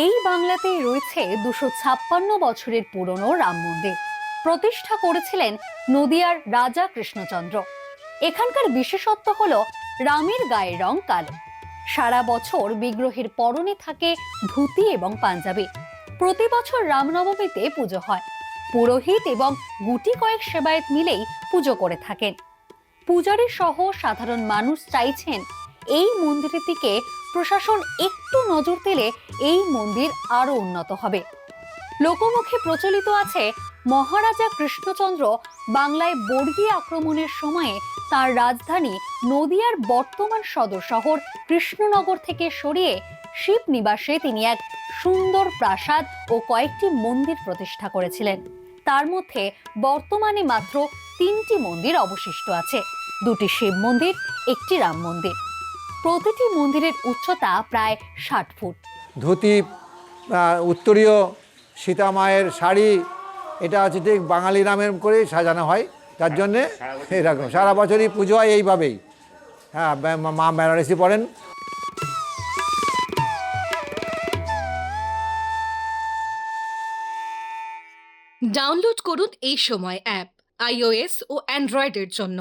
এই বাংলাতেই রয়েছে 256 বছরের পুরনো রাম মন্দির। প্রতিষ্ঠা করেছিলেন নদিয়ার রাজা কৃষ্ণচন্দ্র। এখানকার বিশেষত্ব হলো রামের গায়ের রং কালো। সারা বছর বিগ্রহের পরনে থাকে ধুতি এবং পাঞ্জাবি। প্রতি বছর রামনবমীতে পুজো হয়। পুরোহিত এবং গুটি কয়েক সেবায়েত মিলেই পুজো করে থাকেন। পূজারী সহ সাধারণ মানুষ চাইছেন এই মন্দিরের দিকে প্রশাসন একটু নজর দিলে এই মন্দির আরো উন্নত হবে। লোকমুখে প্রচলিত আছে মহারাজা কৃষ্ণচন্দ্র বাংলায় বর্গী আক্রমণের সময়ে তার রাজধানী নদিয়ার বর্তমান সদর শহর কৃষ্ণনগর থেকে সরিয়ে শিবনিবাসে তিনি এক সুন্দর প্রাসাদ ও কয়েকটি মন্দির প্রতিষ্ঠা করেছিলেন। তার মধ্যে বর্তমানে মাত্র 3টি মন্দির অবশিষ্ট আছে, 2টি শিব মন্দির, একটি রাম মন্দির। প্রতিটি মন্দিরের উচ্চতা প্রায় 60 ফুট। ধুতি, উত্তরীয় সীতা মায়ের শাড়ি, এটা হচ্ছে ঠিক বাঙালি নামের করেই সাজানো হয়। তার জন্যে এরকম সারা বছরই পুজো হয় এইভাবেই। হ্যাঁ, মা বেনারসি পড়েন। ডাউনলোড করুন এই সময় অ্যাপ iOS ও অ্যান্ড্রয়েডের জন্য।